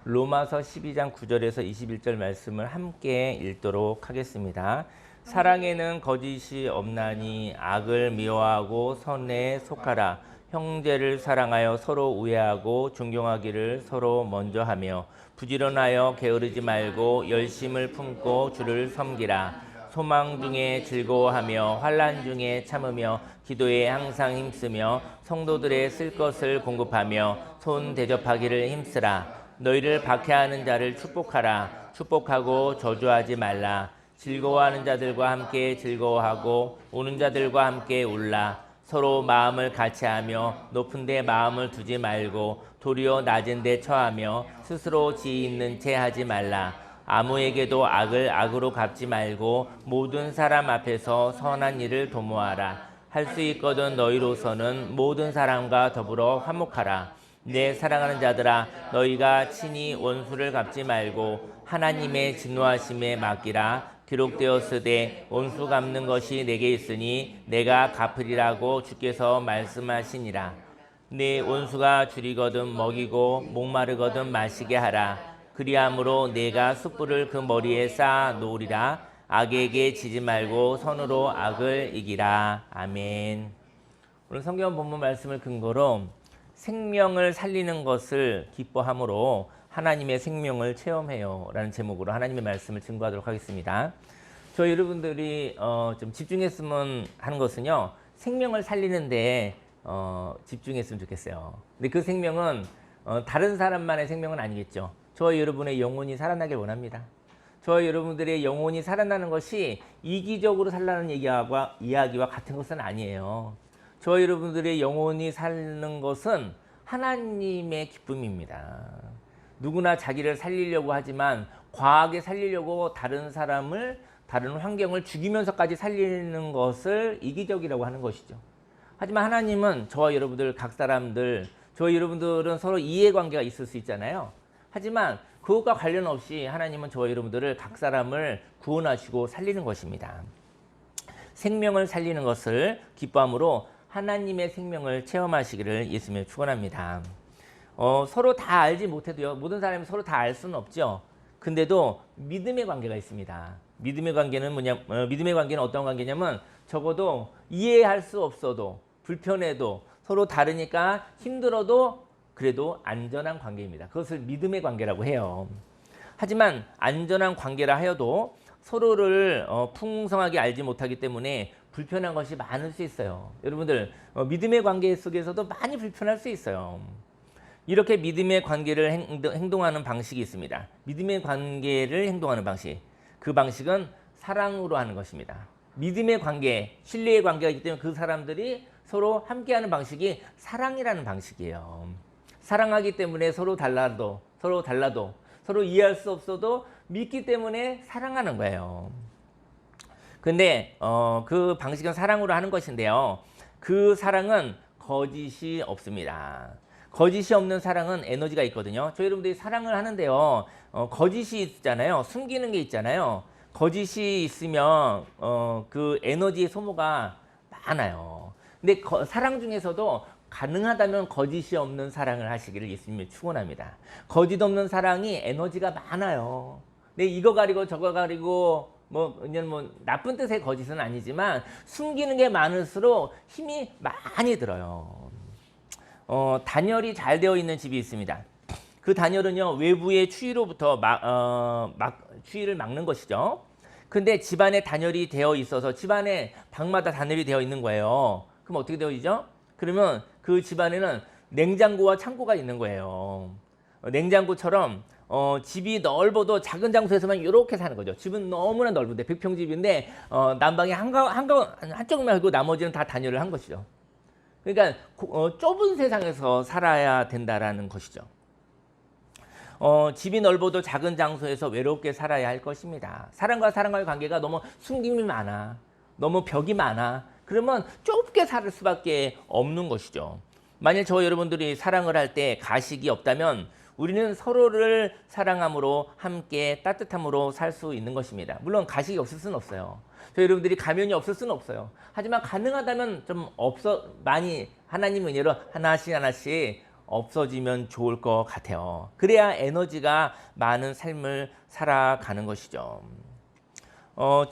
로마서 12장 9절에서 21절 말씀을 함께 읽도록 하겠습니다. 사랑에는 거짓이 없나니 악을 미워하고 선에 속하라. 형제를 사랑하여 서로 우애하고 존경하기를 서로 먼저 하며 부지런하여 게으르지 말고 열심을 품고 주를 섬기라. 소망 중에 즐거워하며 환난 중에 참으며 기도에 항상 힘쓰며 성도들의 쓸 것을 공급하며 손 대접하기를 힘쓰라. 너희를 박해하는 자를 축복하라. 축복하고 저주하지 말라. 즐거워하는 자들과 함께 즐거워하고 우는 자들과 함께 울라. 서로 마음을 같이하며 높은 데 마음을 두지 말고 도리어 낮은 데 처하며 스스로 지혜 있는 채 하지 말라. 아무에게도 악을 악으로 갚지 말고 모든 사람 앞에서 선한 일을 도모하라. 할 수 있거든 너희로서는 모든 사람과 더불어 화목하라. 내 사랑하는 자들아, 너희가 친히 원수를 갚지 말고 하나님의 진노하심에 맡기라. 기록되었으되 원수 갚는 것이 내게 있으니 내가 갚으리라고 주께서 말씀하시니라. 네 원수가 줄이거든 먹이고 목마르거든 마시게 하라. 그리함으로 내가 숯불을 그 머리에 쌓아 놓으리라. 악에게 지지 말고 선으로 악을 이기라. 아멘. 오늘 성경 본문 말씀을 근거로 생명을 살리는 것을 기뻐함으로 하나님의 생명을 체험해요 라는 제목으로 하나님의 말씀을 증거하도록 하겠습니다. 저 여러분들이 좀 집중했으면 하는 것은요, 생명을 살리는데 집중했으면 좋겠어요. 근데 그 생명은 다른 사람만의 생명은 아니겠죠. 저와 여러분의 영혼이 살아나길 원합니다. 저와 여러분들의 영혼이 살아나는 것이 이기적으로 살라는 이야기와 같은 것은 아니에요. 저와 여러분들의 영혼이 사는 것은 하나님의 기쁨입니다. 누구나 자기를 살리려고 하지만 과하게 살리려고 다른 사람을, 다른 환경을 죽이면서까지 살리는 것을 이기적이라고 하는 것이죠. 하지만 하나님은 저와 여러분들 각 사람들, 저와 여러분들은 서로 이해관계가 있을 수 있잖아요. 하지만 그것과 관련 없이 하나님은 저와 여러분들을 각 사람을 구원하시고 살리는 것입니다. 생명을 살리는 것을 기뻐함으로 하나님의 생명을 체험하시기를 예수님을 축원합니다. 서로 다 알지 못해도요, 모든 사람이 서로 다 알 수는 없죠. 근데도 믿음의 관계가 있습니다. 믿음의 관계는 믿음의 관계는 어떤 관계냐면 적어도 이해할 수 없어도 불편해도 서로 다르니까 힘들어도 그래도 안전한 관계입니다. 그것을 믿음의 관계라고 해요. 하지만 안전한 관계라 하여도 서로를 풍성하게 알지 못하기 때문에 불편한 것이 많을 수 있어요. 여러분들 믿음의 관계 속에서도 많이 불편할 수 있어요. 이렇게 믿음의 관계를 행동하는 방식이 있습니다. 믿음의 관계를 행동하는 방식, 그 방식은 사랑으로 하는 것입니다. 믿음의 관계, 신뢰의 관계가 있기 때문에 그 사람들이 서로 함께하는 방식이 사랑이라는 방식이에요. 사랑하기 때문에 서로 달라도 서로 이해할 수 없어도 믿기 때문에 사랑하는 거예요. 근데 그 방식은 사랑으로 하는 것인데요, 그 사랑은 거짓이 없습니다. 거짓이 없는 사랑은 에너지가 있거든요. 저희 여러분들이 사랑을 하는데요, 거짓이 있잖아요. 숨기는 게 있잖아요. 거짓이 있으면 그 에너지의 소모가 많아요. 근데 사랑 중에서도 가능하다면 거짓이 없는 사랑을 하시기를 예수님이 축원합니다. 거짓 없는 사랑이 에너지가 많아요. 근데 이거 가리고 저거 가리고 뭐 나쁜 뜻의 거짓은 아니지만 숨기는 게 많을수록 힘이 많이 들어요. 단열이 잘 되어 있는 집이 있습니다. 그 단열은요, 외부의 추위로부터 추위를 막는 것이죠. 근데 집안에 단열이 되어 있어서 집안에 방마다 단열이 되어 있는 거예요. 그럼 어떻게 되어지죠? 그러면 그 집안에는 냉장고와 창고가 있는 거예요. 냉장고처럼 집이 넓어도 작은 장소에서만 이렇게 사는 거죠. 집은 너무나 넓은데 100평집인데 난방이 한쪽만 하고 나머지는 다 단열을 한 것이죠. 그러니까 좁은 세상에서 살아야 된다라는 것이죠. 집이 넓어도 작은 장소에서 외롭게 살아야 할 것입니다. 사람과 사람과의 관계가 너무 숨김이 많아, 너무 벽이 많아, 그러면 좁게 살 수밖에 없는 것이죠. 만일 저 여러분들이 사랑을 할 때 가식이 없다면 우리는 서로를 사랑함으로 함께 따뜻함으로 살 수 있는 것입니다. 물론 가식이 없을 수는 없어요. 저 여러분들이 가면이 없을 수는 없어요. 하지만 가능하다면 좀 많이 하나씩 없어지면 좋을 것 같아요. 그래야 에너지가 많은 삶을 살아가는 것이죠.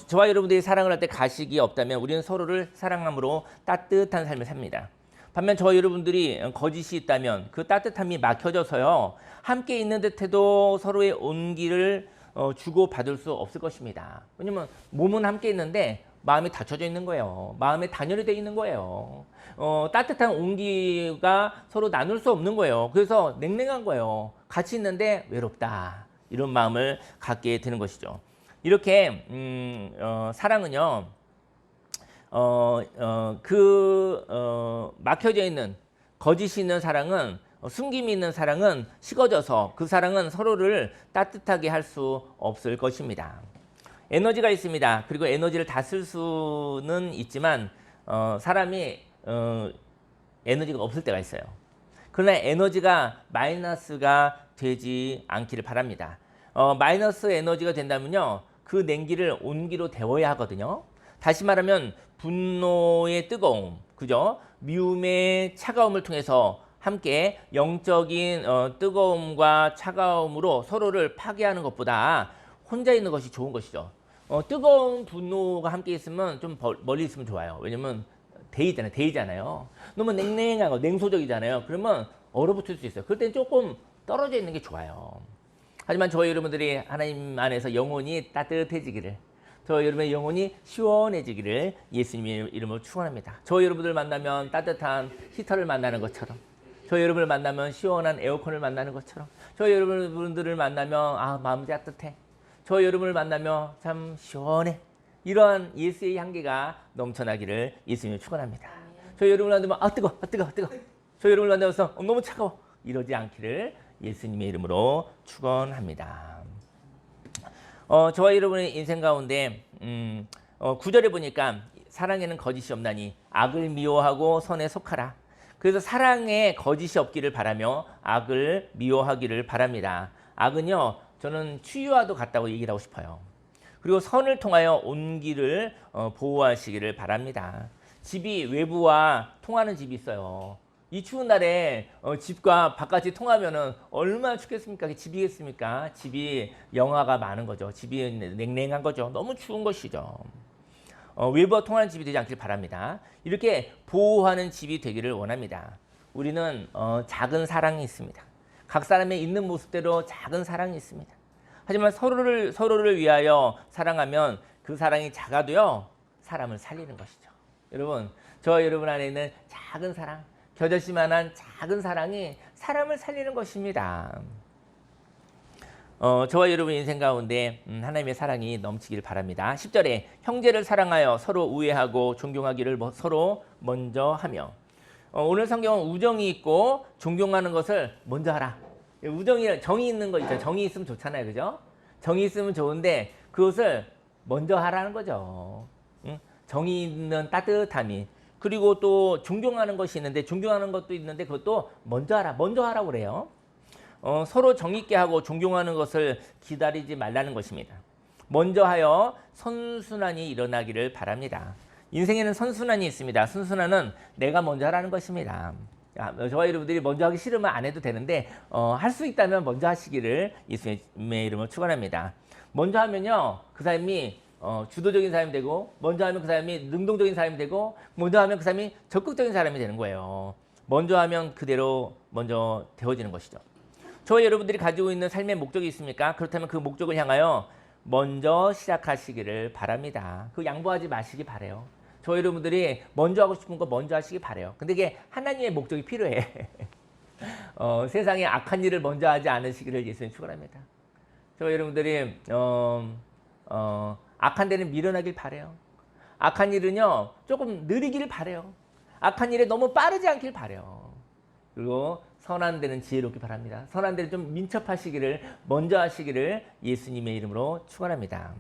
저와 여러분들이 사랑을 할 때 가식이 없다면 우리는 서로를 사랑함으로 따뜻한 삶을 삽니다. 반면 저와 여러분들이 거짓이 있다면 그 따뜻함이 막혀져서요. 함께 있는 듯해도 서로의 온기를 주고받을 수 없을 것입니다. 왜냐면 몸은 함께 있는데 마음이 닫혀져 있는 거예요. 마음에 단열이 되어 있는 거예요. 따뜻한 온기가 서로 나눌 수 없는 거예요. 그래서 냉랭한 거예요. 같이 있는데 외롭다. 이런 마음을 갖게 되는 것이죠. 이렇게 사랑은요. 막혀져 있는 거짓이 있는 사랑은 숨김이 있는 사랑은 식어져서 그 사랑은 서로를 따뜻하게 할 수 없을 것입니다. 에너지가 있습니다. 그리고 에너지를 다 쓸 수는 있지만 사람이 에너지가 없을 때가 있어요. 그러나 에너지가 마이너스가 되지 않기를 바랍니다. 마이너스 에너지가 된다면요. 그 냉기를 온기로 데워야 하거든요. 다시 말하면 분노의 뜨거움, 그죠? 미움의 차가움을 통해서 함께 영적인 뜨거움과 차가움으로 서로를 파괴하는 것보다 혼자 있는 것이 좋은 것이죠. 뜨거운 분노가 함께 있으면 좀 멀리 있으면 좋아요. 왜냐면 데이잖아요. 너무 냉랭하고 냉소적이잖아요. 그러면 얼어붙을 수 있어요. 그럴 땐 조금 떨어져 있는 게 좋아요. 하지만 저희 여러분들이 하나님 안에서 영혼이 따뜻해지기를, 저희 여러분의 영혼이 시원해지기를 예수님의 이름으로 축원합니다. 저희 여러분들 만나면 따뜻한 히터를 만나는 것처럼, 저희 여러분을 만나면 시원한 에어컨을 만나는 것처럼, 저희 여러분들을 만나면 마음이 따뜻해, 저희 여러분을 만나면 참 시원해, 이러한 예수의 향기가 넘쳐나기를 예수님을 축원합니다. 저희 여러분을 만나면 뜨거워. 저희 여러분을 만나서 너무 차가워, 이러지 않기를 예수님의 이름으로 축원합니다. 저와 여러분의 인생 가운데 9절에 보니까 사랑에는 거짓이 없나니 악을 미워하고 선에 속하라. 그래서 사랑에 거짓이 없기를 바라며 악을 미워하기를 바랍니다. 악은요, 저는 치유와도 같다고 얘기를 하고 싶어요. 그리고 선을 통하여 온기를 보호하시기를 바랍니다. 집이 외부와 통하는 집이 있어요. 이 추운 날에 집과 바깥이 통하면은 얼마나 춥겠습니까? 집이겠습니까? 집이 영하가 많은 거죠. 집이 냉랭한 거죠. 너무 추운 것이죠. 외부와 통하는 집이 되지 않길 바랍니다. 이렇게 보호하는 집이 되기를 원합니다. 우리는 작은 사랑이 있습니다. 각 사람의 있는 모습대로 작은 사랑이 있습니다. 하지만 서로를 위하여 사랑하면 그 사랑이 작아도요, 사람을 살리는 것이죠. 여러분, 저 여러분 안에 있는 작은 사랑, 겨자씨만한 작은 사랑이 사람을 살리는 것입니다. 저와 여러분 인생 가운데 하나님의 사랑이 넘치길 바랍니다. 10절에 형제를 사랑하여 서로 우애하고 존경하기를 서로 먼저 하며, 오늘 성경은 우정이 있고 존경하는 것을 먼저 하라. 정이 있는 거 있죠. 정이 있으면 좋잖아요. 그죠? 정이 있으면 좋은데 그것을 먼저 하라는 거죠. 정이 있는 따뜻함이. 그리고 또 존경하는 것이 있는데, 존경하는 것도 있는데 그것도 먼저 하라고 그래요. 서로 정의 있게 하고 존경하는 것을 기다리지 말라는 것입니다. 먼저 하여 선순환이 일어나기를 바랍니다. 인생에는 선순환이 있습니다. 선순환은 내가 먼저 하라는 것입니다. 저와 여러분들이 먼저 하기 싫으면 안 해도 되는데 할 수 있다면 먼저 하시기를 예수님의 이름으로 축원합니다. 먼저 하면요, 그 사람이 주도적인 사람이 되고, 먼저 하면 그 사람이 능동적인 사람이 되고, 먼저 하면 그 사람이 적극적인 사람이 되는 거예요. 먼저 하면 그대로 먼저 되어지는 것이죠. 저와 여러분들이 가지고 있는 삶의 목적이 있습니까? 그렇다면 그 목적을 향하여 먼저 시작하시기를 바랍니다. 그 양보하지 마시기 바래요. 저 여러분들이 먼저 하고 싶은 거 먼저 하시기 바래요. 근데 이게 하나님의 목적이 필요해. 세상에 악한 일을 먼저 하지 않으시기를 예수님 축원합니다. 저 여러분들이 악한 데는 미련하길 바래요. 악한 일은요, 조금 느리길 바래요. 악한 일에 너무 빠르지 않길 바래요. 그리고 선한 데는 지혜롭기 바랍니다. 선한 데는 좀 민첩하시기를, 먼저 하시기를 예수님의 이름으로 축원합니다.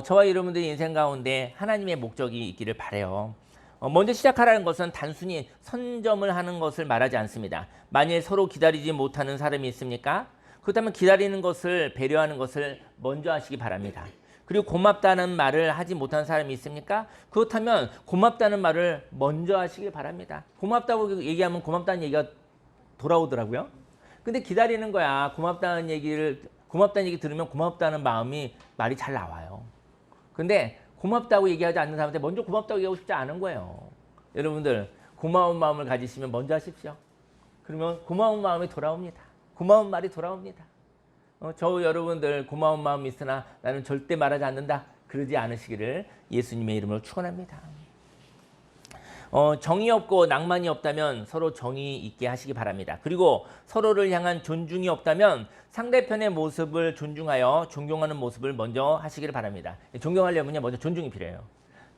저와 여러분들의 인생 가운데 하나님의 목적이 있기를 바라요. 먼저 시작하라는 것은 단순히 선점을 하는 것을 말하지 않습니다. 만일 서로 기다리지 못하는 사람이 있습니까? 그렇다면 기다리는 것을, 배려하는 것을 먼저 하시기 바랍니다. 그리고 고맙다는 말을 하지 못한 사람이 있습니까? 그렇다면 고맙다는 말을 먼저 하시길 바랍니다. 고맙다고 얘기하면 고맙다는 얘기가 돌아오더라고요. 근데 기다리는 거야. 고맙다는 얘기 들으면 고맙다는 말이 잘 나와요. 근데 고맙다고 얘기하지 않는 사람한테 먼저 고맙다고 얘기하고 싶지 않은 거예요. 여러분들 고마운 마음을 가지시면 먼저 하십시오. 그러면 고마운 마음이 돌아옵니다. 고마운 말이 돌아옵니다. 저 여러분들 고마운 마음이 있으나 나는 절대 말하지 않는다. 그러지 않으시기를 예수님의 이름으로 축원합니다. 정이 없고 낭만이 없다면 서로 정이 있게 하시기 바랍니다. 그리고 서로를 향한 존중이 없다면 상대편의 모습을 존중하여 존경하는 모습을 먼저 하시기를 바랍니다. 존경하려면 먼저 존중이 필요해요.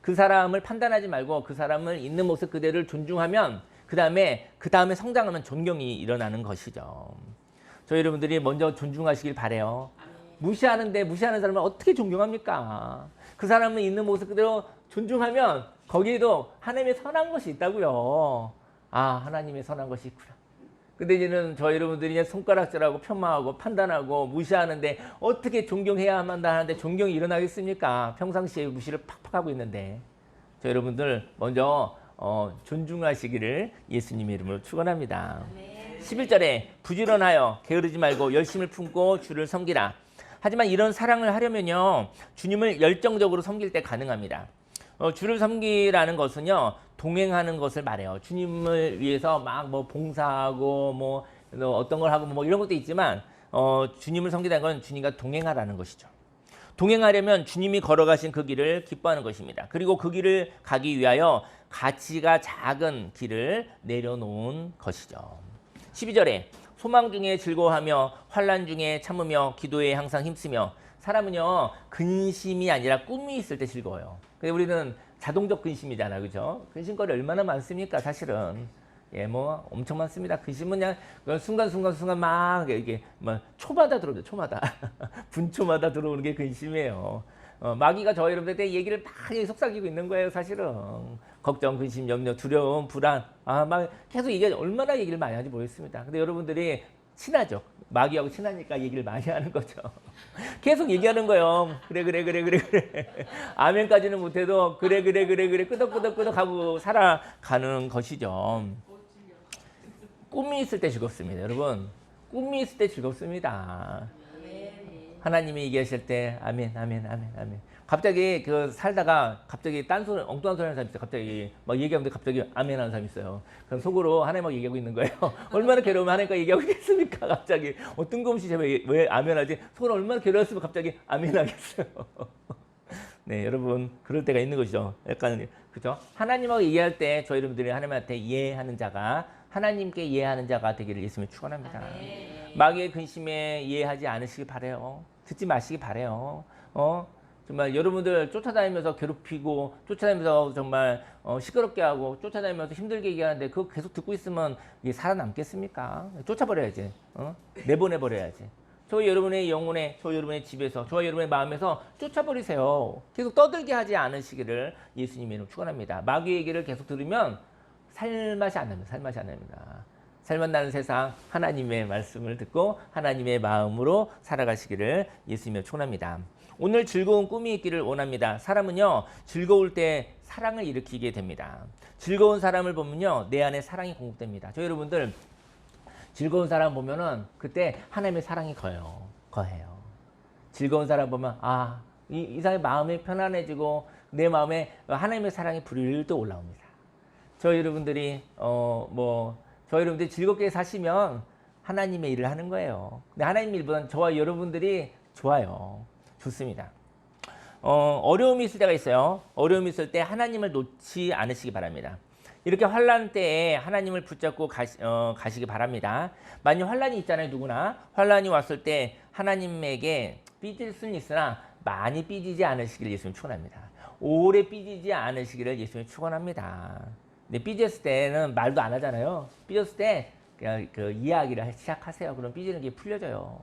그 사람을 판단하지 말고 그 사람을 있는 모습 그대를 존중하면 그 다음에 성장하면 존경이 일어나는 것이죠. 저희 여러분들이 먼저 존중하시길 바라요. 무시하는 사람을 어떻게 존경합니까? 그 사람은 있는 모습 그대로 존중하면 거기에도 하나님의 선한 것이 있다고요. 아, 하나님의 선한 것이 있구나. 근데 이제는 저희 여러분들이 이제 손가락질하고 편마하고 판단하고 무시하는데 어떻게 존경해야만 하는데 존경이 일어나겠습니까? 평상시에 무시를 팍팍 하고 있는데 저희 여러분들 먼저 존중하시기를 예수님의 이름으로 축원합니다. 11절에 부지런하여 게으르지 말고 열심을 품고 주를 섬기라. 하지만 이런 사랑을 하려면요 주님을 열정적으로 섬길 때 가능합니다. 주를 섬기라는 것은요 동행하는 것을 말해요. 주님을 위해서 막 뭐 봉사하고 뭐 어떤 걸 하고 뭐 이런 것도 있지만 주님을 섬기다는 건 주님과 동행하라는 것이죠. 동행하려면 주님이 걸어가신 그 길을 기뻐하는 것입니다. 그리고 그 길을 가기 위하여 가치가 작은 길을 내려놓은 것이죠. 12절에 소망 중에 즐거워하며 환난 중에 참으며 기도에 항상 힘쓰며. 사람은요 근심이 아니라 꿈이 있을 때 즐거워요. 근데 우리는 자동적 근심이잖아, 그죠? 근심거리 얼마나 많습니까, 사실은. 예, 뭐 엄청 많습니다. 근심은 그냥 순간순간 막 이게 막 초마다 들어오죠, 초마다. 분초마다 들어오는 게 근심이에요. 마귀가 저희 여러분들한테 얘기를 많이 속삭이고 있는 거예요, 사실은. 걱정, 근심, 염려, 두려움, 불안. 막 계속 얼마나 얘기를 많이 하는지 모르겠습니다. 근데 여러분들이 친하죠. 마귀하고 친하니까 얘기를 많이 하는 거죠. 계속 얘기하는 거예요. 그래. 아멘까지는 못해도 그래 끄덕끄덕 하고 살아가는 것이죠. 꿈이 있을 때 즐겁습니다. 여러분, 꿈이 있을 때 즐겁습니다. 하나님이 얘기하실 때 아멘. 갑자기 살다가 갑자기 딴소리, 엉뚱한 소리 하는 사람 있어요. 갑자기 막 얘기하는데 갑자기 아멘 하는 사람 있어요. 그럼 속으로 하나님하고 얘기하고 있는 거예요. 얼마나 괴로우면 하나님과 얘기하고 있겠습니까? 갑자기 뜬금없이 제가 왜 아멘 하지? 속으로 얼마나 괴로웠으면 갑자기 아멘 하겠어요. 네, 여러분 그럴 때가 있는 것이죠. 약간 그죠? 하나님하고 얘기할 때 저희 여러분들이 하나님한테 이해하는 자가 하나님께 이해하는 자가 되기를 예수님이 축원합니다. 마귀의 근심에 이해하지 않으시기 바래요. 듣지 마시기 바래요. 정말 여러분들 쫓아다니면서 괴롭히고 쫓아다니면서 정말 시끄럽게 하고 쫓아다니면서 힘들게 얘기하는데 그거 계속 듣고 있으면 이게 살아남겠습니까? 쫓아버려야지. 내보내버려야지. 저희 여러분의 영혼에, 저희 여러분의 집에서, 저희 여러분의 마음에서 쫓아버리세요. 계속 떠들게 하지 않으시기를 예수님의 이름으로 축원합니다. 마귀의 얘기를 계속 들으면 살맛이 안 납니다. 살맛 나는 세상 하나님의 말씀을 듣고 하나님의 마음으로 살아가시기를 예수님의 축원합니다. 오늘 즐거운 꿈이 있기를 원합니다. 사람은요 즐거울 때 사랑을 일으키게 됩니다. 즐거운 사람을 보면요 내 안에 사랑이 공급됩니다. 저 여러분들 즐거운 사람 보면은 그때 하나님의 사랑이 거해요. 즐거운 사람 보면 이 사람의 마음이 편안해지고 내 마음에 하나님의 사랑이 불일도 올라옵니다. 저희 여러분들이 저희 여러분들이 즐겁게 사시면 하나님의 일을 하는 거예요. 근데 하나님의 일보다는 저와 여러분들이 좋아요. 좋습니다. 어려움이 있을 때가 있어요. 어려움이 있을 때 하나님을 놓지 않으시기 바랍니다. 이렇게 환난 때에 하나님을 붙잡고 가시기 바랍니다. 만약 환난이 있잖아요, 누구나. 환난이 왔을 때 하나님에게 삐질 수는 있으나 많이 삐지지 않으시기를 예수님 축원합니다. 오래 삐지지 않으시기를 예수님 축원합니다. 근데 삐졌을 때는 말도 안 하잖아요. 삐졌을 때 그냥 이야기를 시작하세요. 그럼 삐지는 게 풀려져요.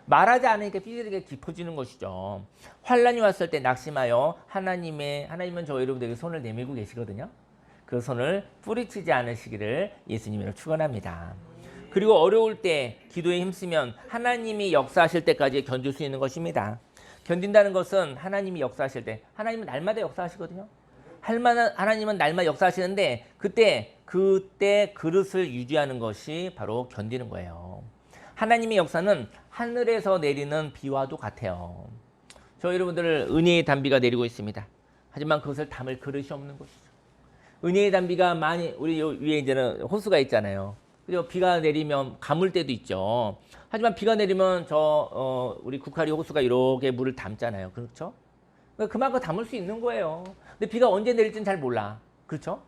말하지 않으니까 삐지는 게 깊어지는 것이죠. 환난이 왔을 때 낙심하여 하나님은 저 여러분들에게 손을 내밀고 계시거든요. 그 손을 뿌리치지 않으시기를 예수님으로 축원합니다. 그리고 어려울 때 기도에 힘쓰면 하나님이 역사하실 때까지 견딜 수 있는 것입니다. 견딘다는 것은 하나님이 역사하실 때, 하나님은 날마다 역사하시거든요. 하나님은 날마다 역사하시는데 그때 그릇을 유지하는 것이 바로 견디는 거예요. 하나님의 역사는 하늘에서 내리는 비와도 같아요. 저 여러분들 은혜의 단비가 내리고 있습니다. 하지만 그것을 담을 그릇이 없는 것이죠. 은혜의 단비가 많이 우리 위에 이제는 호수가 있잖아요. 그리고 비가 내리면 가물 때도 있죠. 하지만 비가 내리면 우리 국화리 호수가 이렇게 물을 담잖아요. 그렇죠? 그만큼 담을 수 있는 거예요. 근데 비가 언제 내릴지는 잘 몰라. 그렇죠?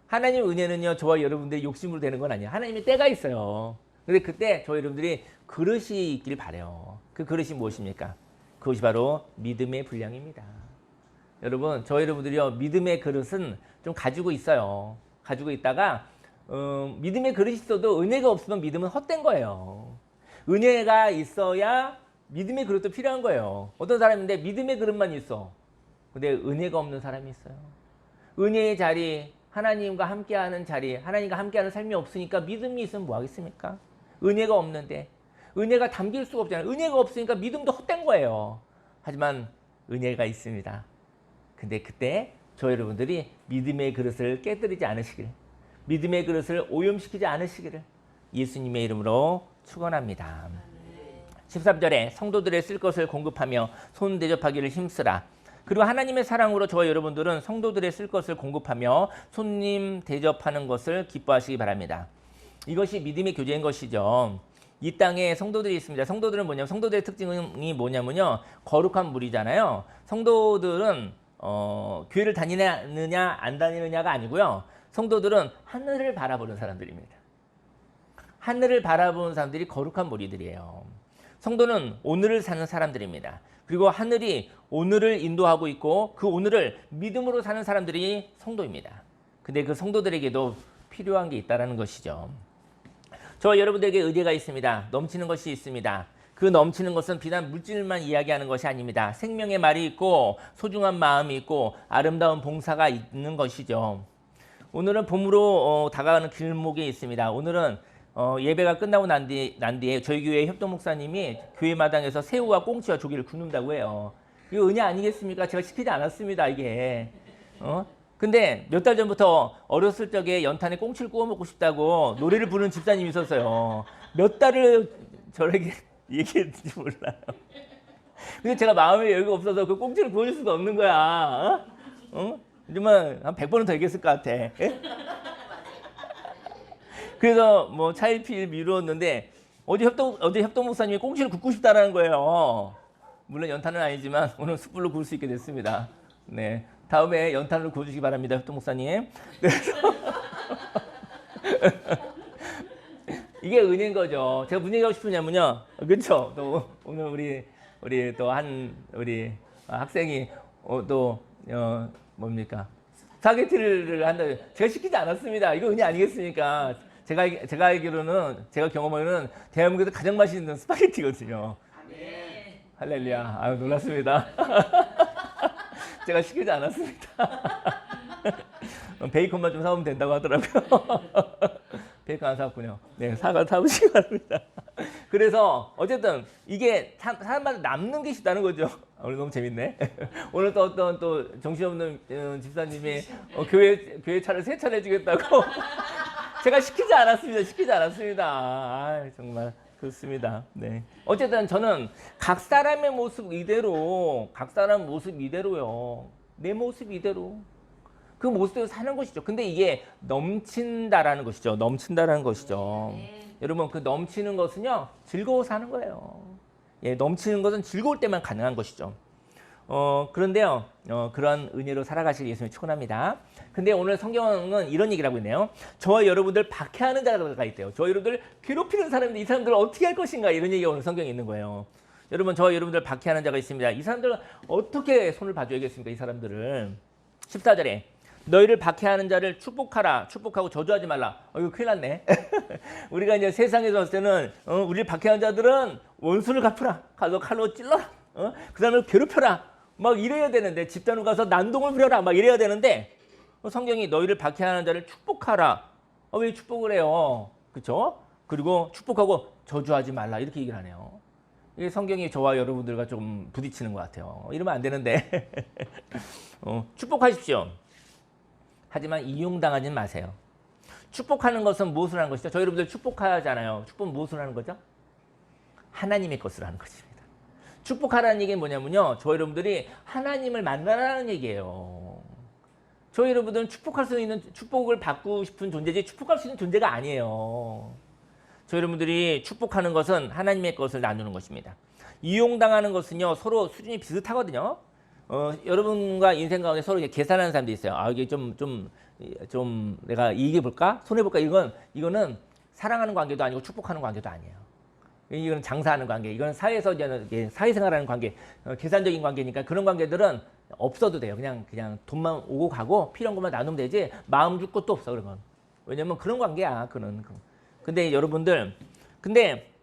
하나님의 은혜는요, 저와 여러분들의 욕심으로 되는 건 아니에요. 하나님의 때가 있어요. 근데 그때 저와 여러분들이 그릇이 있길 바래요. 그 그릇이 무엇입니까? 그것이 바로 믿음의 분량입니다. 여러분, 저와 여러분들이요, 믿음의 그릇은 좀 가지고 있어요. 가지고 있다가 믿음의 그릇이 있어도 은혜가 없으면 믿음은 헛된 거예요. 은혜가 있어야 믿음의 그릇도 필요한 거예요. 어떤 사람인데 믿음의 그릇만 있어. 근데 은혜가 없는 사람이 있어요. 은혜의 자리, 하나님과 함께하는 자리, 하나님과 함께하는 삶이 없으니까 믿음이 있으면 뭐 하겠습니까? 은혜가 없는데 은혜가 담길 수가 없잖아요. 은혜가 없으니까 믿음도 헛된 거예요. 하지만 은혜가 있습니다. 근데 그때 저 여러분들이 믿음의 그릇을 깨뜨리지 않으시길, 믿음의 그릇을 오염시키지 않으시기를 예수님의 이름으로 축원합니다. 13절에 성도들의 쓸 것을 공급하며 손 대접하기를 힘쓰라. 그리고 하나님의 사랑으로 저와 여러분들은 성도들의 쓸 것을 공급하며 손님 대접하는 것을 기뻐하시기 바랍니다. 이것이 믿음의 교제인 것이죠. 이 땅에 성도들이 있습니다. 성도들은 뭐냐면, 성도들의 특징이 뭐냐면요, 거룩한 물이잖아요. 성도들은 교회를 다니느냐 안 다니느냐가 아니고요. 성도들은 하늘을 바라보는 사람들입니다. 하늘을 바라보는 사람들이 거룩한 무리들이에요. 성도는 오늘을 사는 사람들입니다. 그리고 하늘이 오늘을 인도하고 있고 그 오늘을 믿음으로 사는 사람들이 성도입니다. 근데 그 성도들에게도 필요한 게 있다는 것이죠. 저와 여러분들에게 의뢰가 있습니다. 넘치는 것이 있습니다. 그 넘치는 것은 비단 물질만 이야기하는 것이 아닙니다. 생명의 말이 있고 소중한 마음이 있고 아름다운 봉사가 있는 것이죠. 오늘은 봄으로 다가가는 길목에 있습니다. 오늘은 예배가 끝나고 난 뒤에 저희 교회 협동 목사님이 교회 마당에서 새우와 꽁치와 조기를 굽는다고 해요. 이거 은혜 아니겠습니까? 제가 시키지 않았습니다, 이게. 근데 몇 달 전부터 어렸을 적에 연탄에 꽁치를 구워 먹고 싶다고 노래를 부르는 집사님이 있었어요. 몇 달을 저에게 얘기했는지 몰라요. 근데 제가 마음에 여유가 없어서 그 꽁치를 구워줄 수가 없는 거야. 하지만 한 100번은 더 얘기했을 것 같아. 그래서 뭐 차일피일 미루었는데 어제 협동 목사님이 꽁치를 굽고 싶다라는 거예요. 물론 연탄은 아니지만 오늘 숯불로 구울 수 있게 됐습니다. 네, 다음에 연탄으로 구워주시기 바랍니다, 협동 목사님. 그래서 이게 은혜인 거죠. 제가 무슨 얘기하고 싶으냐면요, 그렇죠? 또 오늘 우리 또 우리 학생이 뭡니까? 스파게티를 한다. 제가 시키지 않았습니다. 이거 은혜 아니겠습니까? 제가 알기로는, 제가 경험하기로는 대한민국에서 가장 맛있는 스파게티거든요. 네. 할렐루야. 아유, 놀랐습니다. 제가 시키지 않았습니다. 베이컨만 좀 사오면 된다고 하더라고요. 베이컨 안 사왔군요. 네, 사오시기 바랍니다. 그래서 어쨌든 이게 사람마다 남는 게 있다는 거죠. 오늘 너무 재밌네. 오늘 또 어떤 또 정신없는 집사님이 교회 차를 3차례 해주겠다고. 제가 시키지 않았습니다. 아, 정말 그렇습니다. 네. 어쨌든 저는 각 사람의 모습 이대로요. 내 모습 이대로. 그 모습대로 사는 것이죠. 근데 이게 넘친다라는 것이죠. 여러분, 그 넘치는 것은요, 즐거워서 하는 거예요. 예, 넘치는 것은 즐거울 때만 가능한 것이죠. 그런데요, 그런 은혜로 살아가실 예수님을 축원합니다. 근데 오늘 성경은 이런 얘기를 하고 있네요. 저와 여러분들 박해하는 자가 있대요. 저와 여러분들 괴롭히는 사람인데 이 사람들을 어떻게 할 것인가, 이런 얘기가 오늘 성경에 있는 거예요. 여러분, 저와 여러분들 박해하는 자가 있습니다. 이 사람들은 어떻게 손을 봐줘야겠습니까? 이 사람들을. 14절에 너희를 박해하는 자를 축복하라. 축복하고 저주하지 말라. 이거 큰일 났네. 우리가 이제 세상에서 봤을 때는 우리를 박해하는 자들은 원수를 갚으라. 가서 칼로 찔러라. 그 사람을 괴롭혀라. 막 이래야 되는데, 집단으로 가서 난동을 부려라. 막 이래야 되는데, 성경이 너희를 박해하는 자를 축복하라. 왜 축복을 해요? 그렇죠? 그리고 축복하고 저주하지 말라. 이렇게 얘기를 하네요. 이 성경이 저와 여러분들과 좀 부딪히는 것 같아요. 이러면 안 되는데. 축복하십시오. 하지만 이용당하지 마세요. 축복하는 것은 무엇을 하는 것이죠? 저희 여러분들 축복하잖아요. 축복은 무엇을 하는 거죠? 하나님의 것을 하는 것입니다. 축복하라는 얘기는 뭐냐면요. 저희 여러분들이 하나님을 만나라는 얘기예요. 저희 여러분들은 축복할 수 있는, 축복을 받고 싶은 존재지 축복할 수 있는 존재가 아니에요. 저희 여러분들이 축복하는 것은 하나님의 것을 나누는 것입니다. 이용당하는 것은요, 서로 수준이 비슷하거든요. 여러분과 인생 가운데 서로 계산하는 사람도 있어요. 아, 이게 좀 내가 이익해 볼까? 손해 볼까? 이거는 사랑하는 관계도 아니고 축복하는 관계도 아니에요. 이건 장사하는 관계, 이건 사회에서 사회생활하는 관계, 계산적인 관계니까 그런 관계들은 없어도 돼요. 그냥 돈만 오고 가고 필요한 것만 나누면 되지 마음 줄 것도 없어, 그런 건. 왜냐면 그런 관계야, 그는. 근데 여러분들,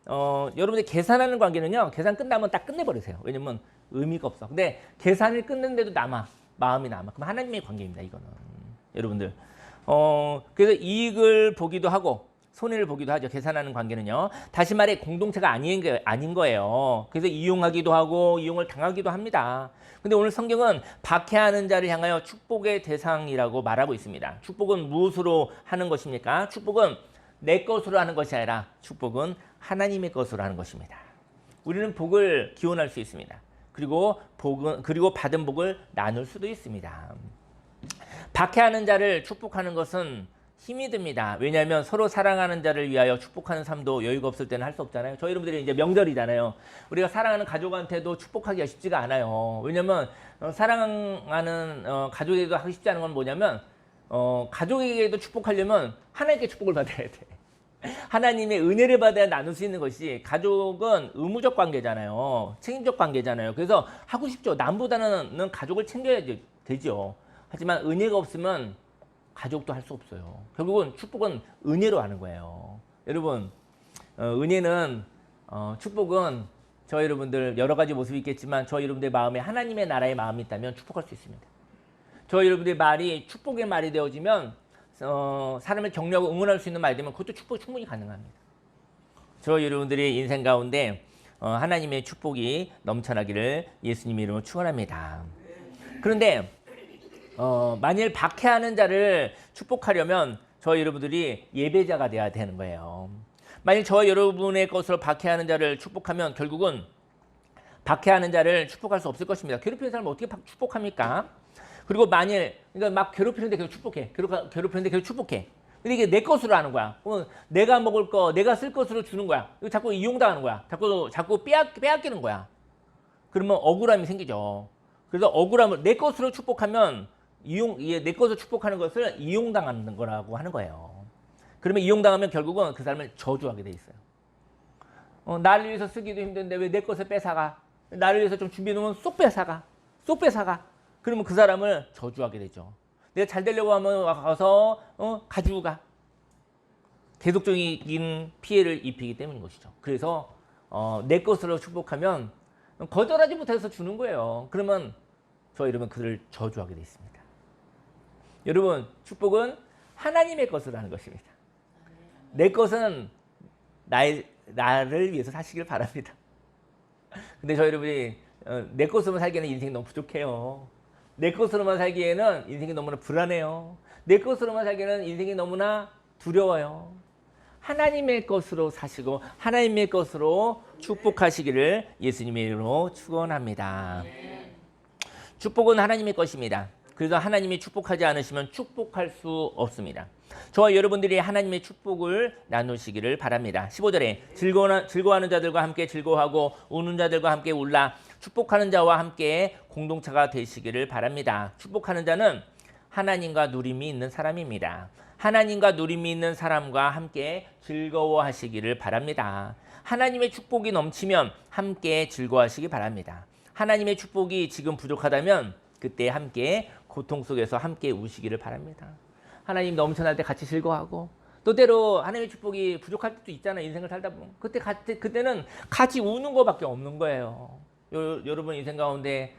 여러분들 계산하는 관계는요, 계산 끝나면 딱 끝내버리세요. 왜냐면 의미가 없어. 근데 계산을 끊는데도 마음이 남아. 그럼 하나님의 관계입니다, 이거는. 여러분들. 그래서 이익을 보기도 하고 손해를 보기도 하죠. 계산하는 관계는요. 다시 말해 공동체가 아닌 거예요. 그래서 이용하기도 하고 이용을 당하기도 합니다. 근데 오늘 성경은 박해하는 자를 향하여 축복의 대상이라고 말하고 있습니다. 축복은 무엇으로 하는 것입니까? 축복은 내 것으로 하는 것이 아니라 축복은 하나님의 것으로 하는 것입니다. 우리는 복을 기원할 수 있습니다. 그리고 받은 복을 나눌 수도 있습니다. 박해하는 자를 축복하는 것은 힘이 듭니다. 왜냐하면 서로 사랑하는 자를 위하여 축복하는 삶도 여유가 없을 때는 할 수 없잖아요. 저희 여러분들이 이제 명절이잖아요. 우리가 사랑하는 가족한테도 축복하기가 쉽지가 않아요. 왜냐하면 사랑하는 가족에게도 하기 쉽지 않은 건 뭐냐면 가족에게도 축복하려면 하나님께 축복을 받아야 돼. 하나님의 은혜를 받아야 나눌 수 있는 것이, 가족은 의무적 관계잖아요. 책임적 관계잖아요. 그래서 하고 싶죠. 남보다는 가족을 챙겨야 되죠. 하지만 은혜가 없으면 가족도 할 수 없어요. 결국은 축복은 은혜로 하는 거예요. 여러분, 은혜는 축복은 저희 여러분들 여러 가지 모습이 있겠지만 저희 여러분들의 마음에 하나님의 나라의 마음이 있다면 축복할 수 있습니다. 저희 여러분들의 말이 축복의 말이 되어지면 사람을 격려하고 응원할 수 있는 말이 되면 그것도 축복 충분히 가능합니다. 저희 여러분들의 인생 가운데 하나님의 축복이 넘쳐나기를 예수님 이름으로 축원합니다. 그런데 만일 박해하는 자를 축복하려면 저희 여러분들이 예배자가 돼야 되는 거예요. 만일 저희 여러분의 것으로 박해하는 자를 축복하면 결국은 박해하는 자를 축복할 수 없을 것입니다. 괴롭히는 사람을 어떻게 축복합니까? 그리고 만일 그러니까 막 괴롭히는데 계속 축복해. 괴롭히는데 계속 축복해. 근데 이게 내 것으로 하는 거야. 내가 먹을 거, 내가 쓸 것으로 주는 거야. 이거 자꾸 이용당하는 거야. 자꾸 빼앗기는 거야. 그러면 억울함이 생기죠. 그래서 억울함을 내 것으로 축복하면 내 것을 축복하는 것을 이용당하는 거라고 하는 거예요. 그러면 이용당하면 결국은 그 사람을 저주하게 돼 있어요. 나를 위해서 쓰기도 힘든데 왜 내 것을 뺏어가? 나를 위해서 좀 준비해 놓으면 쏙 뺏어가. 그러면 그 사람을 저주하게 되죠. 내가 잘 되려고 하면 가서 가지고 가. 계속적인 피해를 입히기 때문인 것이죠. 그래서 내 것으로 축복하면 거절하지 못해서 주는 거예요. 그러면 저희 여러분 그들을 저주하게 돼 있습니다. 여러분, 축복은 하나님의 것으로 하는 것입니다. 내 것은 나를 위해서 사시길 바랍니다. 근데 저희 여러분이 내 것으로만 살기에는 인생이 너무 부족해요. 내 것으로만 살기에는 인생이 너무나 불안해요. 내 것으로만 살기에는 인생이 너무나 두려워요. 하나님의 것으로 사시고 하나님의 것으로 축복하시기를 예수님의 이름으로 축원합니다. 축복은 하나님의 것입니다. 그래서 하나님이 축복하지 않으시면 축복할 수 없습니다. 저와 여러분들이 하나님의 축복을 나누시기를 바랍니다. 15절에 즐거워하는 자들과 함께 즐거워하고 우는 자들과 함께 울라. 축복하는 자와 함께 공동체가 되시기를 바랍니다. 축복하는 자는 하나님과 누림이 있는 사람입니다. 하나님과 누림이 있는 사람과 함께 즐거워하시기를 바랍니다. 하나님의 축복이 넘치면 함께 즐거워하시기 바랍니다. 하나님의 축복이 지금 부족하다면 그때 함께 고통 속에서 함께 우시기를 바랍니다. 하나님 넘쳐날 때 같이 즐거워하고, 또 때로 하나님의 축복이 부족할 때도 있잖아요. 인생을 살다 보면 그때는 같이 우는 것밖에 없는 거예요. 여러분 인생 가운데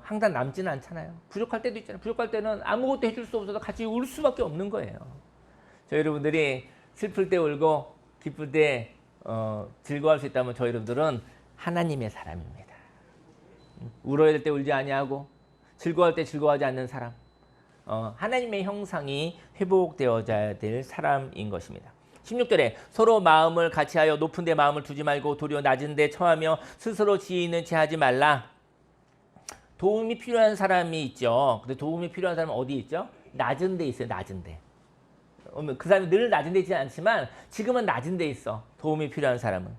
항상 남지는 않잖아요. 부족할 때도 있잖아요. 부족할 때는 아무것도 해줄 수 없어서 같이 울 수밖에 없는 거예요. 저희 여러분들이 슬플 때 울고 기쁠 때 즐거워할 수 있다면 저희 여러분들은 하나님의 사람입니다. 울어야 될 때 울지 아니하고 즐거워할 때 즐거워하지 않는 사람. 하나님의 형상이 회복되어져야 될 사람인 것입니다. 16절에 서로 마음을 같이하여 높은 데 마음을 두지 말고 도리어 낮은 데 처하며 스스로 지혜 있는 체 하지 말라. 도움이 필요한 사람이 있죠. 근데 도움이 필요한 사람은 어디 있죠? 낮은 데 있어요. 낮은 데. 그 사람이 늘 낮은 데 있지 않지만 지금은 낮은 데 있어. 도움이 필요한 사람은.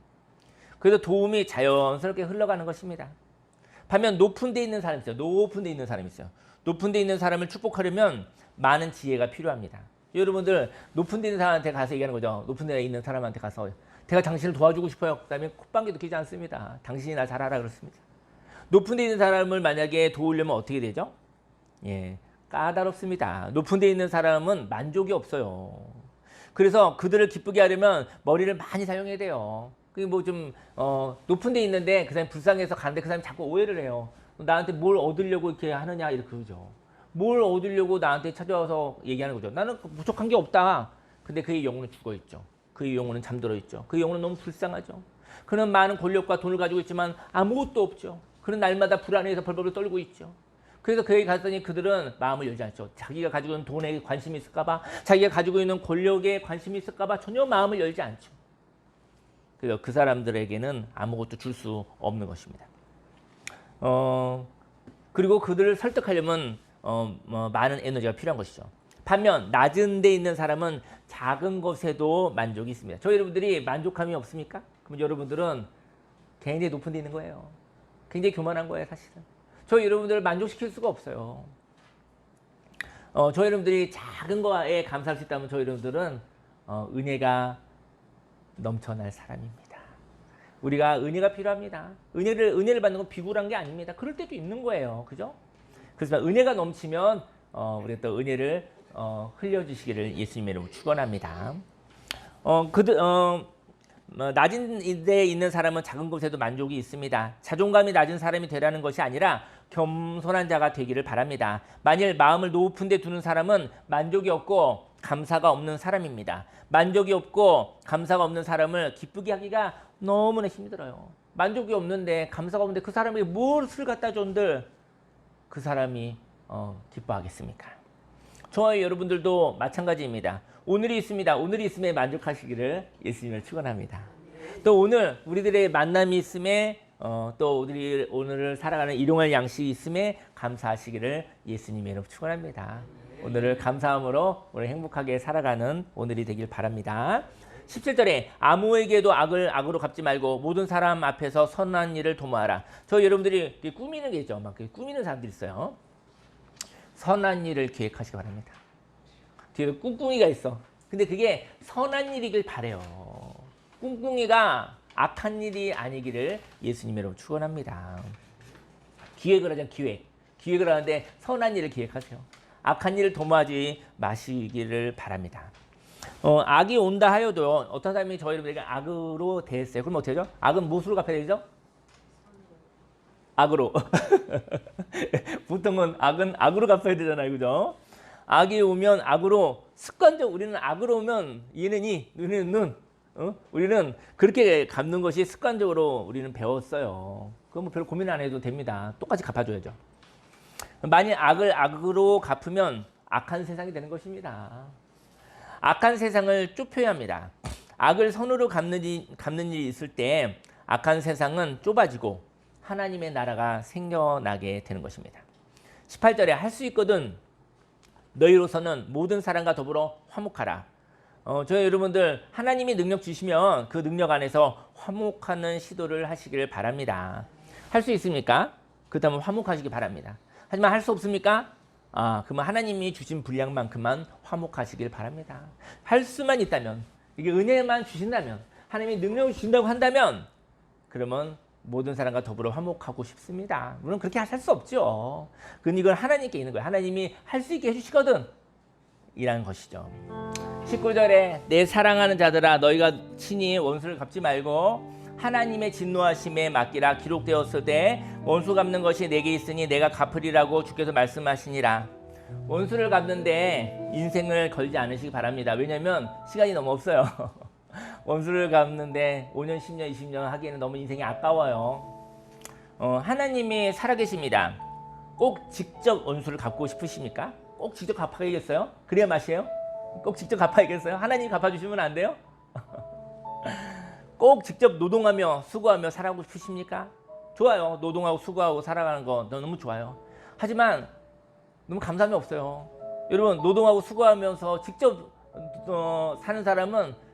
그래서 도움이 자연스럽게 흘러가는 것입니다. 반면 높은 데 있는 사람이 있어요. 높은 데 있는 사람이 있어요. 높은 데 있는 사람을 축복하려면 많은 지혜가 필요합니다. 여러분들 높은 데 있는 사람한테 가서 얘기하는 거죠. 높은 데 있는 사람한테 가서 제가 당신을 도와주고 싶어요. 그 다음에 콧방귀도 끼지 않습니다. 당신이 나 잘하라 그렇습니다. 높은 데 있는 사람을 만약에 도우려면 어떻게 되죠? 예, 까다롭습니다. 높은 데 있는 사람은 만족이 없어요. 그래서 그들을 기쁘게 하려면 머리를 많이 사용해야 돼요. 뭐 좀 높은 데 있는데 그 사람이 불쌍해서 가는데 그 사람이 자꾸 오해를 해요. 나한테 뭘 얻으려고 이렇게 하느냐 이렇게 그러죠. 뭘 얻으려고 나한테 찾아와서 얘기하는 거죠. 나는 부족한 게 없다. 근데 그의 영혼은 죽어 있죠. 그의 영혼은 잠들어 있죠. 그의 영혼은 너무 불쌍하죠. 그는 많은 권력과 돈을 가지고 있지만 아무것도 없죠. 그는 날마다 불안해서 벌벌 떨고 있죠. 그래서 그에게 갔더니 그들은 마음을 열지 않죠. 자기가 가지고 있는 돈에 관심이 있을까 봐, 자기가 가지고 있는 권력에 관심이 있을까 봐 전혀 마음을 열지 않죠. 그래서 그 사람들에게는 아무것도 줄 수 없는 것입니다. 그리고 그들을 설득하려면 많은 에너지가 필요한 것이죠. 반면 낮은 데 있는 사람은 작은 것에도 만족이 있습니다. 저희 여러분들이 만족감이 없습니까? 그럼 여러분들은 굉장히 높은 데 있는 거예요. 굉장히 교만한 거예요, 사실은. 저희 여러분들을 만족시킬 수가 없어요. 저희 여러분들이 작은 거에 감사할 수 있다면 저희 여러분들은 은혜가 넘쳐날 사람입니다. 우리가 은혜가 필요합니다. 은혜를 받는 건 비굴한 게 아닙니다. 그럴 때도 있는 거예요. 그죠? 그렇지만 은혜가 넘치면 우리가 또 은혜를 흘려주시기를 예수님의 이름으로 축원합니다. 낮은 데 있는 사람은 작은 것에도 만족이 있습니다. 자존감이 낮은 사람이 되라는 것이 아니라 겸손한 자가 되기를 바랍니다. 만일 마음을 높은 데 두는 사람은 만족이 없고 감사가 없는 사람입니다. 만족이 없고 감사가 없는 사람을 기쁘게 하기가 너무나 힘들어요. 만족이 없는데 감사가 없는데 그 사람에게 무엇을 갖다 줬는들 그 사람이 기뻐하겠습니까? 저와 여러분들도 마찬가지입니다. 오늘이 있습니다. 오늘이 있음에 만족하시기를 예수님을 축원합니다. 또 오늘 우리들의 만남이 있음에 또 우리 오늘을 살아가는 일용할 양식이 있음에 감사하시기를 예수님의 이름으로 축원합니다. 오늘을 감사함으로 오늘 행복하게 살아가는 오늘이 되길 바랍니다. 17절에 아무에게도 악을 악으로 갚지 말고 모든 사람 앞에서 선한 일을 도모하라. 저 여러분들이 꾸미는 게 있죠. 막 꾸미는 사람들이 있어요. 선한 일을 계획하시기 바랍니다. 뒤에 꿍꿍이가 있어. 근데 그게 선한 일이길 바래요. 꿍꿍이가 악한 일이 아니기를 예수님의 이름으로 축원합니다. 기획을 하자. 기획을 하는데 선한 일을 기획하세요. 악한 일을 도모하지 마시기를 바랍니다. 악이 온다 하여도 어떤 사람이 저희 여러분에게 악으로 대했어요. 그럼 어떻게 하죠? 악은 무엇으로 갚아야 되죠? 악으로. 보통은 악은 악으로 갚아야 되잖아요. 그죠? 악이 오면 악으로 습관적 우리는 악으로 오면 얘는 이, 눈은 눈. 우리는 그렇게 갚는 것이 습관적으로 우리는 배웠어요. 그건 뭐 별로 고민 안 해도 됩니다. 똑같이 갚아줘야죠. 만일 악을 악으로 갚으면 악한 세상이 되는 것입니다. 악한 세상을 좁혀야 합니다. 악을 선으로 갚는 일이 있을 때 악한 세상은 좁아지고 하나님의 나라가 생겨나게 되는 것입니다. 18절에 할 수 있거든 너희로서는 모든 사람과 더불어 화목하라. 저희 여러분들 하나님이 능력 주시면 그 능력 안에서 화목하는 시도를 하시길 바랍니다. 할 수 있습니까? 그렇다면 화목하시기 바랍니다. 하지만 할 수 없습니까? 그러면 하나님이 주신 분량만큼만 화목하시길 바랍니다. 할 수만 있다면, 이게 은혜만 주신다면, 하나님이 능력을 주신다고 한다면, 그러면 모든 사람과 더불어 화목하고 싶습니다. 물론 그렇게 할 수 없죠. 그건 이건 하나님께 있는 거예요. 하나님이 할 수 있게 해주시거든. 이라는 것이죠. 19절에 내 사랑하는 자들아 너희가 친히 원수를 갚지 말고 하나님의 진노하심에 맡기라. 기록되었을 때 원수 갚는 것이 내게 있으니 내가 갚으리라고 주께서 말씀하시니라. 원수를 갚는데 인생을 걸지 않으시기 바랍니다. 왜냐하면 시간이 너무 없어요. 원수를 갚는데 5년, 10년, 20년 하기에는 너무 인생이 아까워요. 하나님이 살아계십니다. 꼭 직접 원수를 갚고 싶으십니까? 꼭 직접 갚아야겠어요? 그래야 맛이에요? 꼭 직접 갚아야겠어요? 하나님 갚아주시면 안 돼요? 꼭 직접 노동하며 수고하며 살아가고 싶으십니까? 좋아요. 노동하고 수고하고 살아가는 거 너무 좋아요. 하지만 너무 감사함이 없어요. 여러분, 노동하고 수고하면서 직접 사는 사람은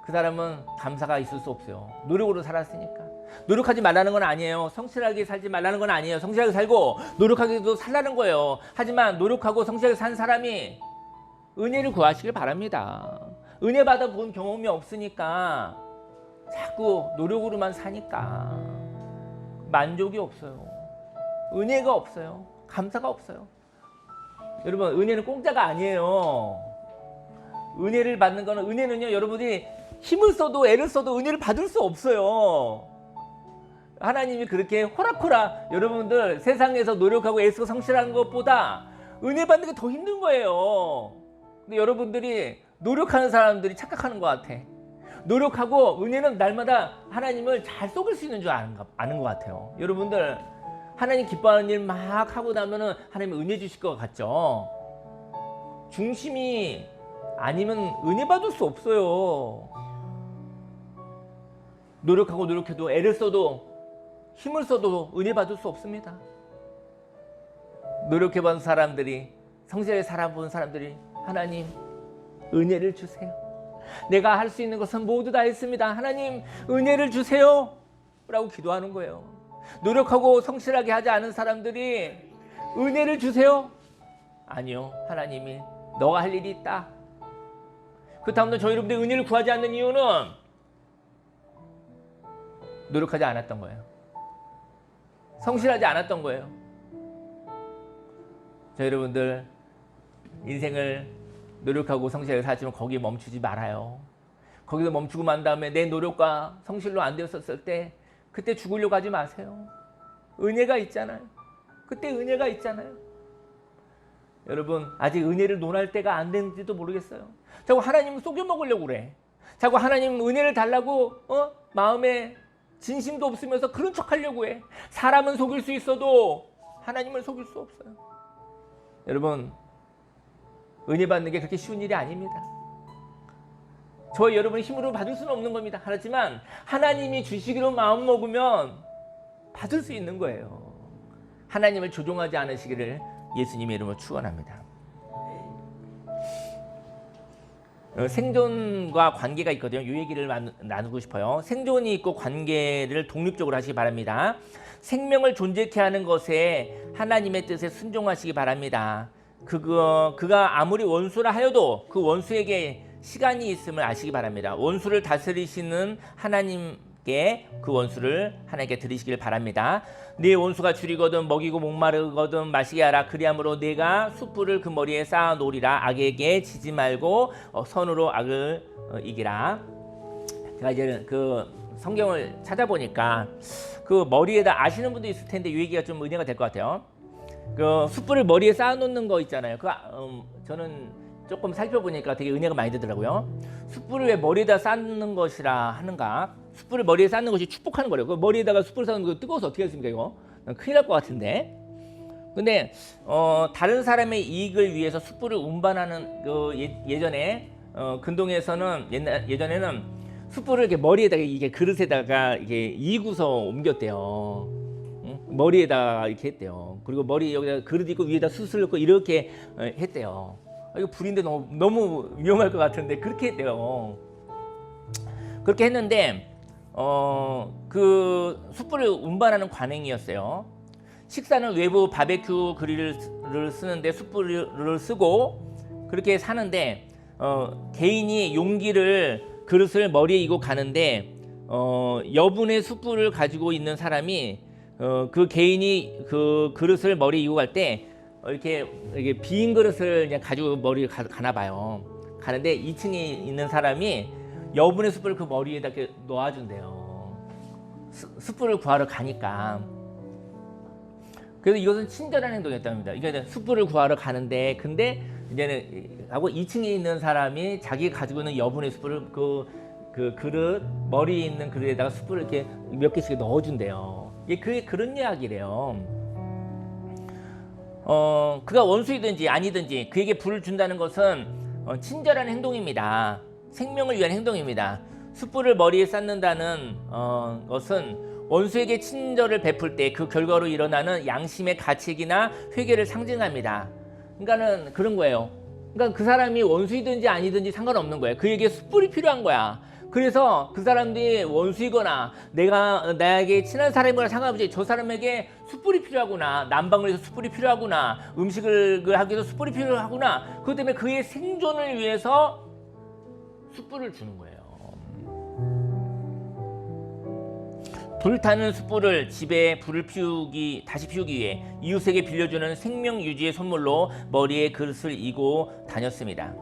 그 사람은 감사가 있을 수 없어요. 노력으로 살았으니까. 노력하지 말라는 건 아니에요. 성실하게 살지 말라는 건 아니에요. 성실하게 살고 노력하게도 살라는 거예요. 하지만 노력하고 성실하게 산 사람이 은혜를 구하시길 바랍니다. 은혜 받아본 경험이 없으니까 자꾸 노력으로만 사니까 만족이 없어요. 은혜가 없어요. 감사가 없어요. 여러분, 은혜는 공짜가 아니에요. 은혜를 받는 거는, 은혜는요, 여러분이 힘을 써도 애를 써도 은혜를 받을 수 없어요. 하나님이 그렇게 호락호락 여러분들 세상에서 노력하고 애쓰고 성실한 것보다 은혜 받는 게 더 힘든 거예요. 근데 여러분들이 노력하는 사람들이 착각하는 것 같아. 노력하고 은혜는 날마다 하나님을 잘 속일 수 있는 줄 아는 것 같아요. 여러분들, 하나님 기뻐하는 일 막 하고 나면은 하나님이 은혜 주실 것 같죠? 중심이 아니면 은혜 받을 수 없어요. 노력하고 노력해도 애를 써도 힘을 써도 은혜 받을 수 없습니다. 노력해본 사람들이, 성실하게 살아본 사람들이 하나님 은혜를 주세요. 내가 할 수 있는 것은 모두 다 했습니다. 하나님 은혜를 주세요 라고 기도하는 거예요. 노력하고 성실하게 하지 않은 사람들이 은혜를 주세요? 아니요. 하나님이 너가 할 일이 있다. 그렇다면 저희 여러분들이 은혜를 구하지 않는 이유는 노력하지 않았던 거예요. 성실하지 않았던 거예요. 저희 여러분들 인생을 노력하고 성실하게 사시면 거기에 멈추지 말아요. 거기서 멈추고 만 다음에 내 노력과 성실로 안 되었을 때 그때 죽으려고 하지 마세요. 은혜가 있잖아요. 그때 은혜가 있잖아요. 여러분, 아직 은혜를 논할 때가 안 됐는지도 모르겠어요. 자꾸 하나님을 속여먹으려고 그래. 자꾸 하나님 은혜를 달라고 마음에 진심도 없으면서 그런 척하려고 해. 사람은 속일 수 있어도 하나님을 속일 수 없어요. 여러분, 은혜 받는 게 그렇게 쉬운 일이 아닙니다. 저희 여러분의 힘으로 받을 수는 없는 겁니다. 하지만 하나님이 주시기로 마음먹으면 받을 수 있는 거예요. 하나님을 조종하지 않으시기를 예수님의 이름으로 축원합니다. 생존과 관계가 있거든요. 이 얘기를 나누고 싶어요. 생존이 있고 관계를 독립적으로 하시기 바랍니다. 생명을 존재케 하는 것에 하나님의 뜻에 순종하시기 바랍니다. 그가 아무리 원수라 하여도 그 원수에게 시간이 있음을 아시기 바랍니다. 원수를 다스리시는 하나님께 그 원수를 하나님께 드리시길 바랍니다. 네 원수가 줄이거든 먹이고 목마르거든 마시게 하라. 그리함으로 내가 숯불을 그 머리에 쌓아 놓으리라. 악에게 지지 말고 선으로 악을 이기라. 제가 이제 그 성경을 찾아보니까 그 머리에다 아시는 분도 있을 텐데 이 얘기가 좀 은혜가 될 것 같아요. 그 숯불을 머리에 쌓아 놓는 거 있잖아요. 저는 조금 살펴보니까 되게 은혜가 많이 되더라고요. 숯불을 왜 머리에다 쌓는 것이라 하는가? 숯불을 머리에 쌓는 것이 축복하는 거래요. 그 머리에다가 숯불을 쌓는 거 뜨거워서 어떻게 하겠습니까? 이거 큰일 날 것 같은데. 근데 다른 사람의 이익을 위해서 숯불을 운반하는 그 예전에 근동에서는 예전에는 숯불을 이렇게 머리에다가 이게 그릇에다가 이게 이구서 옮겼대요. 머리에다 이렇게 했대요. 그리고 머리 여기다 그릇 있고 위에다 숯을 넣고 이렇게 했대요. 이거 불인데 너무 위험할 것 같은데 그렇게 했대요. 그렇게 했는데 그 숯불을 운반하는 관행이었어요. 식사는 외부 바베큐 그릴을 쓰는데 숯불을 쓰고 그렇게 사는데 개인이 용기를 그릇을 머리에 이고 가는데 여분의 숯불을 가지고 있는 사람이 그 개인이 그 그릇을 머리에 이고 갈 때 이렇게 빈 그릇을 그냥 가지고 머리에 가나 봐요. 가는데 2층에 있는 사람이 여분의 숯불을 그 머리에다 이렇게 놓아준대요. 숯불을 구하러 가니까. 그래서 이것은 친절한 행동이었답니다. 이게 숯불을 구하러 가는데 근데 이제는 하고 2층에 있는 사람이 자기가 가지고 있는 여분의 숯불을 그 그 그릇 머리에 있는 그릇에다가 숯불을 이렇게 몇 개씩 넣어준대요. 이게 그게 그런 이야기래요. 그가 원수이든지 아니든지 그에게 불을 준다는 것은 친절한 행동입니다. 생명을 위한 행동입니다. 숯불을 머리에 쌓는다는 것은 원수에게 친절을 베풀 때 그 결과로 일어나는 양심의 가책이나 회개를 상징합니다. 그러니까는 그런 거예요. 그러니까 그 사람이 원수이든지 아니든지 상관없는 거예요. 그에게 숯불이 필요한 거야. 그래서 그 사람들이 원수이거나 나에게 친한 사람이거나 상관없이 저 사람에게 숯불이 필요하구나, 난방을 위해서 숯불이 필요하구나, 음식을 하기 위해서 숯불이 필요하구나, 그것 때문에 그의 생존을 위해서 숯불을 주는 거예요. 불타는 숯불을 집에 불을 다시 피우기 위해 이웃에게 빌려주는 생명 유지의 선물로 머리에 그릇을 이고 다녔습니다.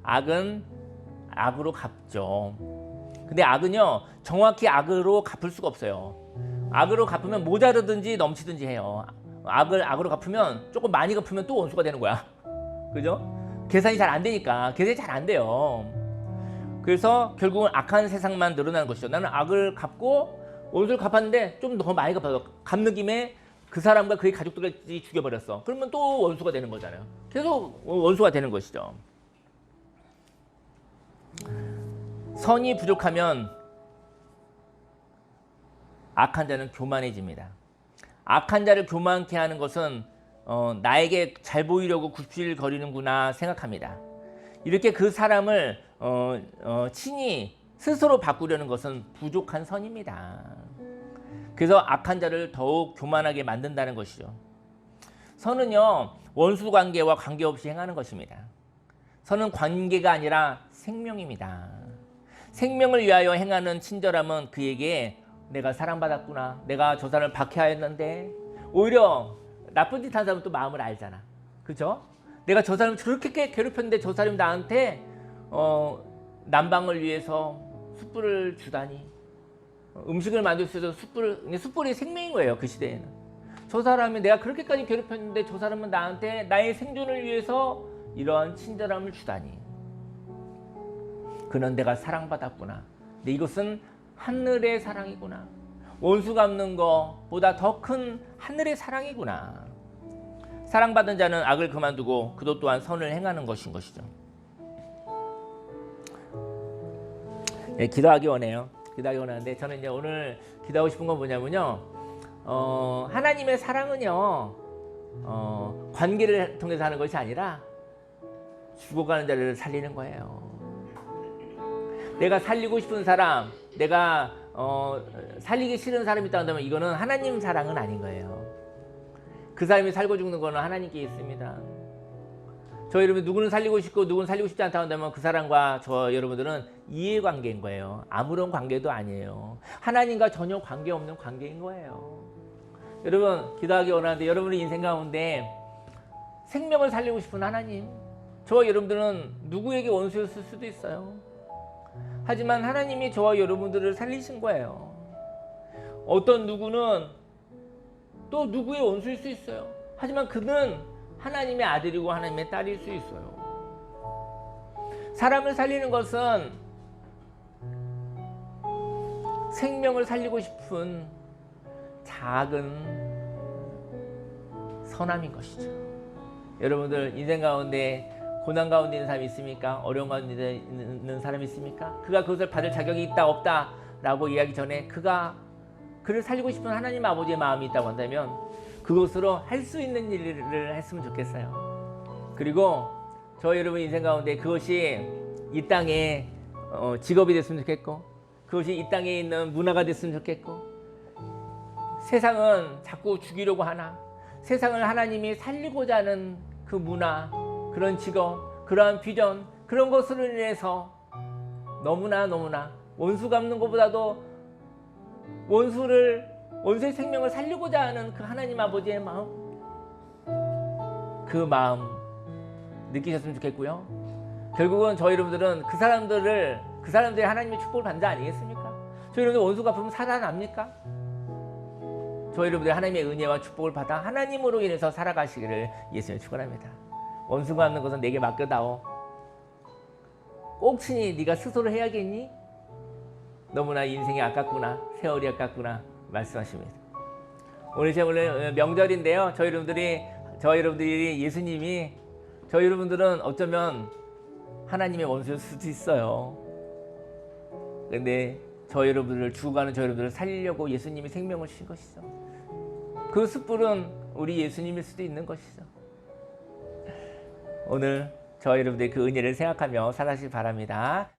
악은 악으로 갚죠. 근데 악은요, 정확히 악으로 갚을 수가 없어요. 악으로 갚으면 모자르든지 넘치든지 해요. 악으로 갚으면 조금 많이 갚으면 또 원수가 되는 거야. 그죠? 계산이 잘 안 되니까. 계산이 잘 안 돼요. 그래서 결국은 악한 세상만 늘어나는 것이죠. 나는 악을 갚고 원수를 갚았는데 좀 더 많이 갚는 김에 그 사람과 그의 가족들까지 죽여버렸어. 그러면 또 원수가 되는 거잖아요. 계속 원수가 되는 것이죠. 선이 부족하면 악한 자는 교만해집니다. 악한 자를 교만케 하는 것은 나에게 잘 보이려고 굽실거리는구나 생각합니다. 이렇게 그 사람을 친히 스스로 바꾸려는 것은 부족한 선입니다. 그래서 악한 자를 더욱 교만하게 만든다는 것이죠. 선은요, 원수 관계와 관계없이 행하는 것입니다. 선은 관계가 아니라 생명입니다. 생명을 위하여 행하는 친절함은 그에게 내가 사랑받았구나, 내가 저 사람을 박해하였는데, 오히려 나쁜 짓 한 사람은 또 마음을 알잖아. 그죠? 내가 저 사람을 저렇게 괴롭혔는데 저 사람이 나한테 난방을 위해서 숯불을 주다니, 음식을 만들 수 있어서 숯불이 생명인 거예요. 그 시대에는. 저 사람이 내가 그렇게까지 괴롭혔는데 저 사람은 나한테 나의 생존을 위해서 이러한 친절함을 주다니, 그는 내가 사랑받았구나, 근데 이것은 하늘의 사랑이구나, 원수 갚는 것보다 더 큰 하늘의 사랑이구나. 사랑받은 자는 악을 그만두고 그도 또한 선을 행하는 것인 것이죠. 네, 기도하기 원해요. 기도하기 원하는데, 저는 이제 오늘 기도하고 싶은 건 뭐냐면요, 하나님의 사랑은요, 관계를 통해서 하는 것이 아니라 죽어가는 자를 살리는 거예요. 내가 살리고 싶은 사람, 내가 살리기 싫은 사람이 있다 한다면 이거는 하나님 사랑은 아닌 거예요. 그 사람이 살고 죽는 거는 하나님께 있습니다. 저 여러분, 누구는 살리고 싶고 누구는 살리고 싶지 않다 한다면 그 사람과 저 여러분들은 이해관계인 거예요. 아무런 관계도 아니에요. 하나님과 전혀 관계없는 관계인 거예요. 여러분, 기도하기 원하는데, 여러분의 인생 가운데 생명을 살리고 싶은 하나님, 저와 여러분들은 누구에게 원수였을 수도 있어요. 하지만 하나님이 저와 여러분들을 살리신 거예요. 어떤 누구는 또 누구의 원수일 수 있어요. 하지만 그는 하나님의 아들이고 하나님의 딸일 수 있어요. 사람을 살리는 것은 생명을 살리고 싶은 작은 선함인 것이죠. 여러분들 인생 가운데 고난 가운데 있는 사람이 있습니까? 어려운 가운데 있는 사람이 있습니까? 그가 그것을 받을 자격이 있다 없다 라고 이야기 전에 그를 살리고 싶은 하나님 아버지의 마음이 있다고 한다면 그것으로 할 수 있는 일을 했으면 좋겠어요. 그리고 저 여러분 인생 가운데 그것이 이 땅에 직업이 됐으면 좋겠고, 그것이 이 땅에 있는 문화가 됐으면 좋겠고, 세상은 자꾸 죽이려고 하나, 세상을 하나님이 살리고자 하는 그 문화, 그런 직업, 그러한 비전, 그런 것으로 인해서 너무나 원수 갚는 것보다도 원수의 생명을 살리고자 하는 그 하나님 아버지의 마음, 그 마음 느끼셨으면 좋겠고요. 결국은 저희 여러분들은 그 사람들이 하나님의 축복을 받는 자 아니겠습니까? 저희 여러분들 원수 갚으면 살아납니까? 저희 여러분들 하나님의 은혜와 축복을 받아 하나님으로 인해서 살아가시기를 예수님 축원합니다. 원수 갚는 것은 내게 맡겨다오. 꼭 친히 네가 스스로 해야겠니? 너무나 인생이 아깝구나, 세월이 아깝구나 말씀하십니다. 오늘 명절인데요. 저희 여러분들이 예수님이 저희 여러분들은 어쩌면 하나님의 원수일 수도 있어요. 근데 죽어가는 저희 여러분들을 살리려고 예수님이 생명을 주신 것이죠. 그 숯불은 우리 예수님일 수도 있는 것이죠. 오늘 저희 여러분들의 그 은혜를 생각하며 살아가시기 바랍니다.